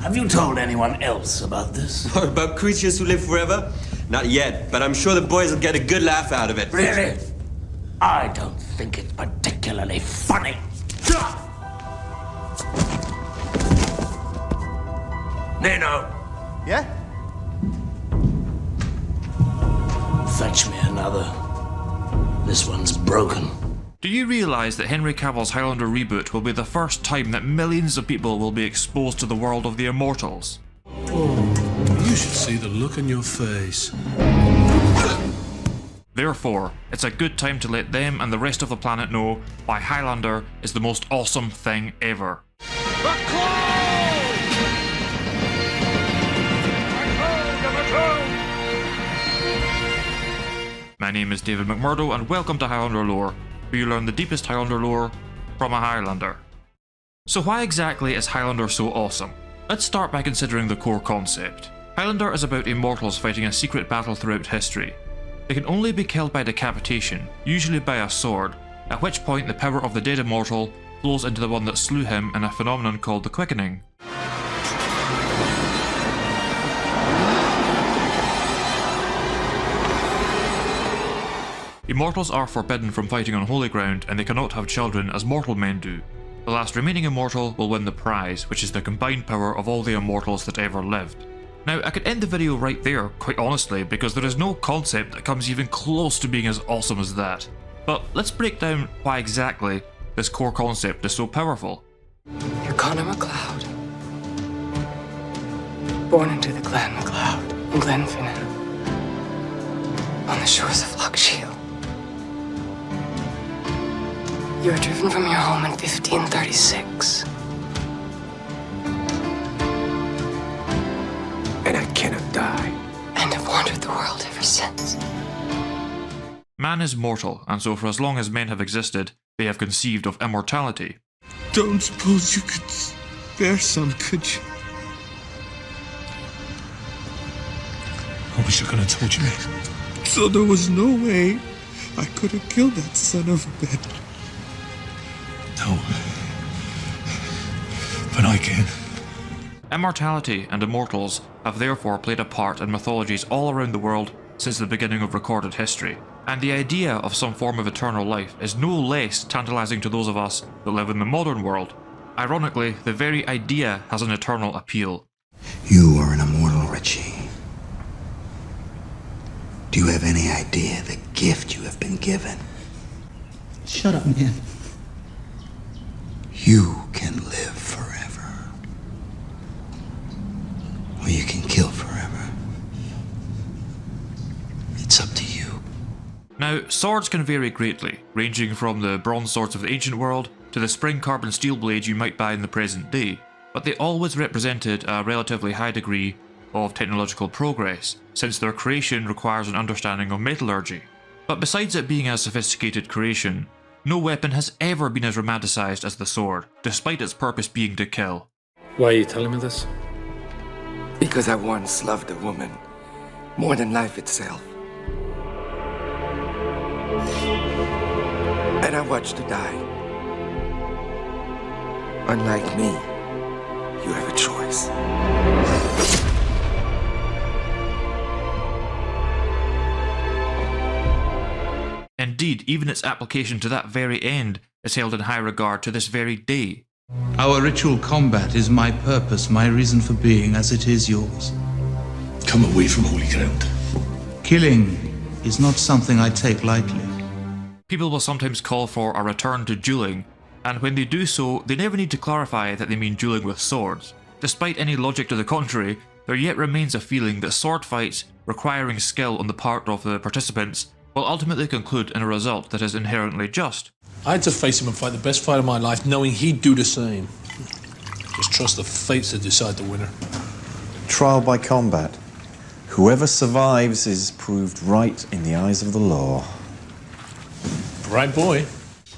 Have you told anyone else about this? About creatures who live forever? Not yet, but I'm sure the boys will get a good laugh out of it. Really? I don't think it's particularly funny. Nino! Yeah? Fetch me another. This one's broken. Do you realise that Henry Cavill's Highlander Reboot will be the first time that millions of people will be exposed to the world of the immortals? Oh, you should see the look on your face. Therefore, it's a good time to let them and the rest of the planet know why Highlander is the most awesome thing ever. My name is David McMurdo and welcome to Highlander Lore, where you learn the deepest Highlander lore from a Highlander. So why exactly is Highlander so awesome? Let's start by considering the core concept. Highlander is about immortals fighting a secret battle throughout history. They can only be killed by decapitation, usually by a sword, at which point the power of the dead immortal flows into the one that slew him in a phenomenon called the quickening. Immortals are forbidden from fighting on holy ground and they cannot have children as mortal men do. The last remaining immortal will win the prize, which is the combined power of all the immortals that ever lived. Now, I could end the video right there, quite honestly, because there is no concept that comes even close to being as awesome as that. But let's break down why exactly this core concept is so powerful. You're Connor MacLeod. Born into the Clan MacLeod in Glenfinnan, on the shores of Loch Shiel. You were driven from your home in 1536. And I cannot die. And have wandered the world ever since. Man is mortal, and so for as long as men have existed, they have conceived of immortality. Don't suppose you could spare some, could you? I wish I could have told you that. So there was no way I could have killed that son of a bitch. No. But I can. Immortality and immortals have therefore played a part in mythologies all around the world since the beginning of recorded history, and the idea of some form of eternal life is no less tantalising to those of us that live in the modern world. Ironically, the very idea has an eternal appeal. You are an immortal, Richie. Do you have any idea the gift you have been given? Shut up, man. You can live forever. Or you can kill forever. It's up to you. Now, swords can vary greatly, ranging from the bronze swords of the ancient world to the spring carbon steel blades you might buy in the present day, but they always represented a relatively high degree of technological progress, since their creation requires an understanding of metallurgy. But besides it being a sophisticated creation, no weapon has ever been as romanticised as the sword, despite its purpose being to kill. Why are you telling me this? Because I once loved a woman more than life itself. And I watched her die. Unlike me, you have a choice. Indeed, even its application to that very end is held in high regard to this very day. Our ritual combat is my purpose, my reason for being, as it is yours. Come away from holy ground. Killing is not something I take lightly. People will sometimes call for a return to dueling, and when they do so, they never need to clarify that they mean dueling with swords. Despite any logic to the contrary, there yet remains a feeling that sword fights requiring skill on the part of the participants will ultimately conclude in a result that is inherently just. I had to face him and fight the best fight of my life, knowing he'd do the same. Just trust the fates to decide the winner. Trial by combat. Whoever survives is proved right in the eyes of the law. Right, boy.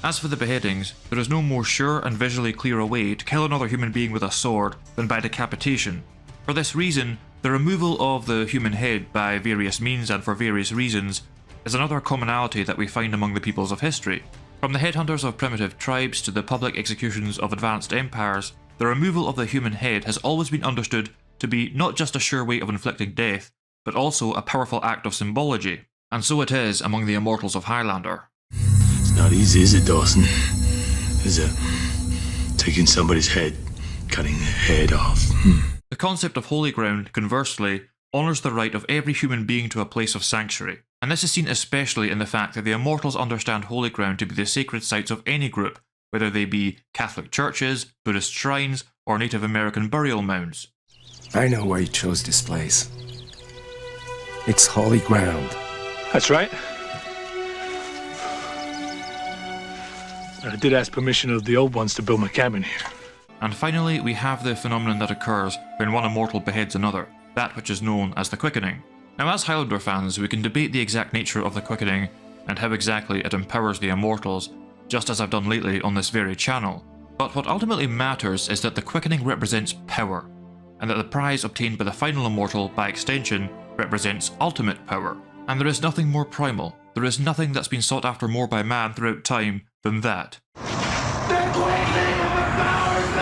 As for the beheadings, there is no more sure and visually clear a way to kill another human being with a sword than by decapitation. For this reason, the removal of the human head by various means and for various reasons is another commonality that we find among the peoples of history. From the headhunters of primitive tribes to the public executions of advanced empires, the removal of the human head has always been understood to be not just a sure way of inflicting death, but also a powerful act of symbology. And so it is among the immortals of Highlander. It's not easy, is it, Dawson? Is it? Taking somebody's head, cutting the head off. The concept of holy ground, conversely, honours the right of every human being to a place of sanctuary, and this is seen especially in the fact that the immortals understand holy ground to be the sacred sites of any group, whether they be Catholic churches, Buddhist shrines, or Native American burial mounds. I know why you chose this place. It's holy ground. That's right. I did ask permission of the old ones to build my cabin here. And finally, we have the phenomenon that occurs when one immortal beheads another, that which is known as the quickening. Now, as Highlander fans, we can debate the exact nature of the quickening and how exactly it empowers the immortals, just as I've done lately on this very channel. But what ultimately matters is that the quickening represents power, and that the prize obtained by the final immortal, by extension, represents ultimate power. And there is nothing more primal, there is nothing that's been sought after more by man throughout time than that. The quickening overpowers me!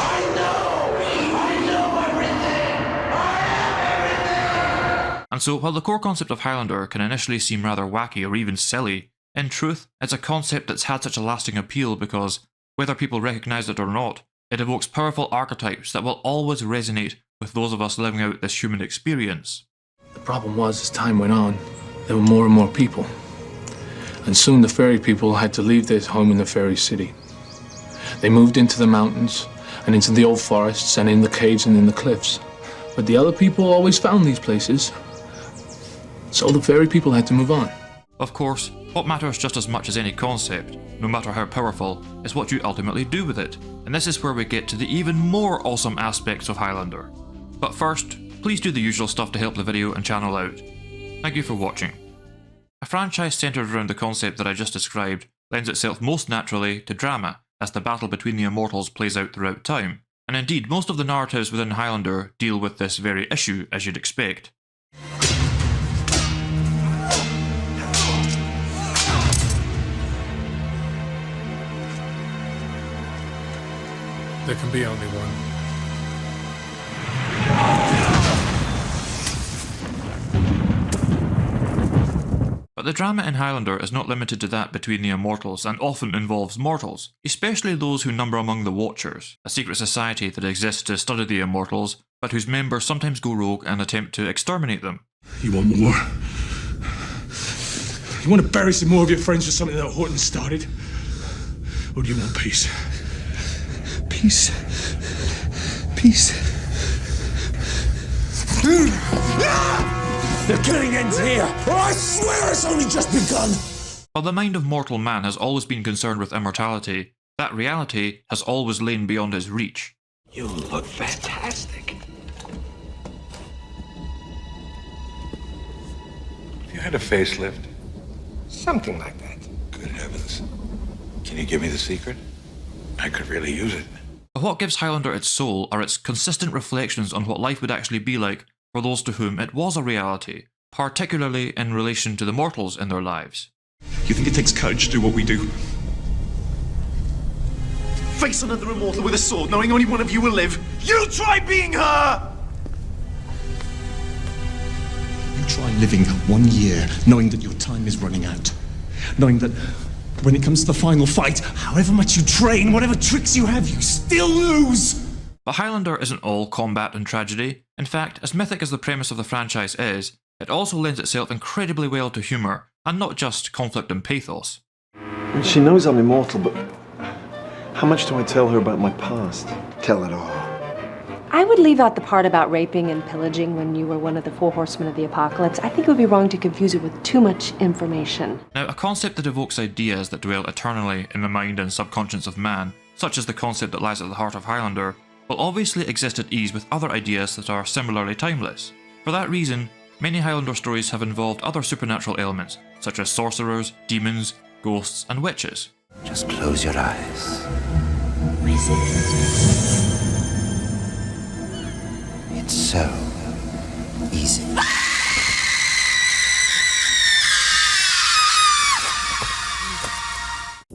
I know everything! I am everything! And so, while the core concept of Highlander can initially seem rather wacky or even silly, in truth, it's a concept that's had such a lasting appeal because, whether people recognise it or not, it evokes powerful archetypes that will always resonate with those of us living out this human experience. The problem was, as time went on, there were more and more people. And soon the fairy people had to leave their home in the fairy city. They moved into the mountains, and into the old forests, and in the caves and in the cliffs. But the other people always found these places. So the fairy people had to move on. Of course, what matters just as much as any concept, no matter how powerful, is what you ultimately do with it. And this is where we get to the even more awesome aspects of Highlander. But first, please do the usual stuff to help the video and channel out. Thank you for watching. A franchise centred around the concept that I just described lends itself most naturally to drama, as the battle between the immortals plays out throughout time. And indeed, most of the narratives within Highlander deal with this very issue, as you'd expect. There can be only one. But the drama in Highlander is not limited to that between the immortals and often involves mortals, especially those who number among the Watchers, a secret society that exists to study the immortals, but whose members sometimes go rogue and attempt to exterminate them. You want more? You want to bury some more of your friends for something that Horton started? Or do you want peace? Peace. Peace. The killing ends here! Oh, I swear it's only just begun! While the mind of mortal man has always been concerned with immortality, that reality has always lain beyond his reach. You look fantastic. You had a facelift? Something like that. Good heavens. Can you give me the secret? I could really use it. But what gives Highlander its soul are its consistent reflections on what life would actually be like for those to whom it was a reality, particularly in relation to the mortals in their lives. You think it takes courage to do what we do? Face another immortal with a sword, knowing only one of you will live. You try being her! You try living 1 year, knowing that your time is running out. Knowing that when it comes to the final fight, however much you train, whatever tricks you have, you still lose! But Highlander isn't all combat and tragedy. In fact, as mythic as the premise of the franchise is, it also lends itself incredibly well to humour, and not just conflict and pathos. And she knows I'm immortal, but how much do I tell her about my past? Tell it all. I would leave out the part about raping and pillaging when you were one of the 4 horsemen of the apocalypse. I think it would be wrong to confuse it with too much information. Now, a concept that evokes ideas that dwell eternally in the mind and subconscious of man, such as the concept that lies at the heart of Highlander, will obviously exist at ease with other ideas that are similarly timeless. For that reason, many Highlander stories have involved other supernatural elements, such as sorcerers, demons, ghosts, and witches. Just close your eyes. Resist. It's so easy.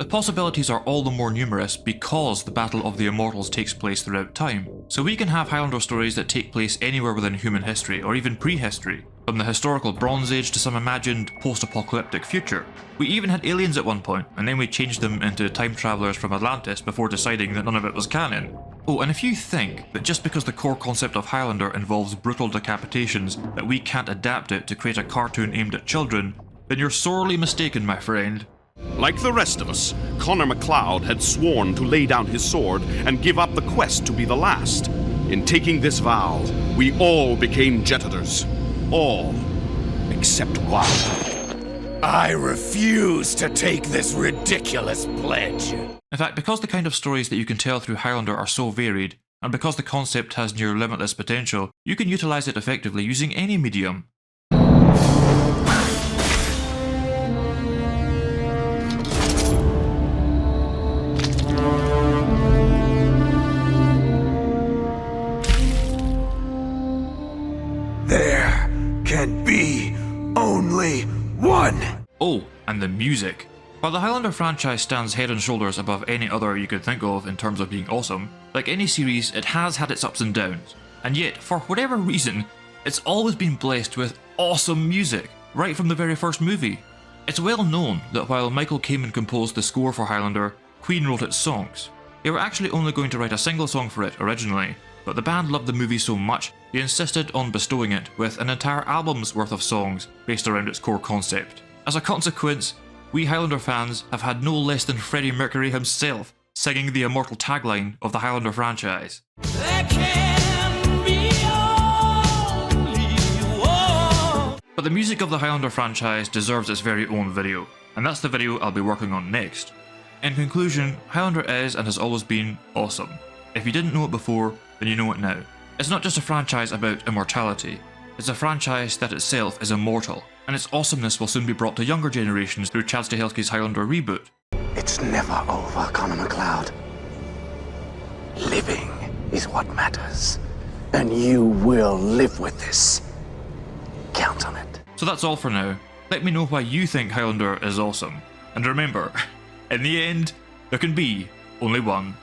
The possibilities are all the more numerous because the Battle of the Immortals takes place throughout time. So we can have Highlander stories that take place anywhere within human history, or even prehistory, from the historical Bronze Age to some imagined post-apocalyptic future. We even had aliens at one point, and then we changed them into time travelers from Atlantis before deciding that none of it was canon. Oh, and if you think that just because the core concept of Highlander involves brutal decapitations that we can't adapt it to create a cartoon aimed at children, then you're sorely mistaken, my friend. Like the rest of us, Connor MacLeod had sworn to lay down his sword and give up the quest to be the last. In taking this vow, we all became Jetadors. All. Except one. I refuse to take this ridiculous pledge. In fact, because the kind of stories that you can tell through Highlander are so varied, and because the concept has near limitless potential, you can utilise it effectively using any medium. There can be only one. Oh, and the music. While the Highlander franchise stands head and shoulders above any other you could think of in terms of being awesome, like any series, it has had its ups and downs. And yet, for whatever reason, it's always been blessed with awesome music, right from the very first movie. It's well known that while Michael Kamen composed the score for Highlander, Queen wrote its songs. They were actually only going to write a single song for it originally, but the band loved the movie so much they insisted on bestowing it with an entire album's worth of songs based around its core concept. As a consequence, we Highlander fans have had no less than Freddie Mercury himself singing the immortal tagline of the Highlander franchise. But the music of the Highlander franchise deserves its very own video, and that's the video I'll be working on next. In conclusion, Highlander is and has always been awesome. If you didn't know it before, then you know it now. It's not just a franchise about immortality, it's a franchise that itself is immortal, and its awesomeness will soon be brought to younger generations through Chad Stahelski's Highlander Reboot. It's never over, Connor MacLeod. Living is what matters, and you will live with this. Count on it. So that's all for now. Let me know why you think Highlander is awesome. And remember, in the end, there can be only one.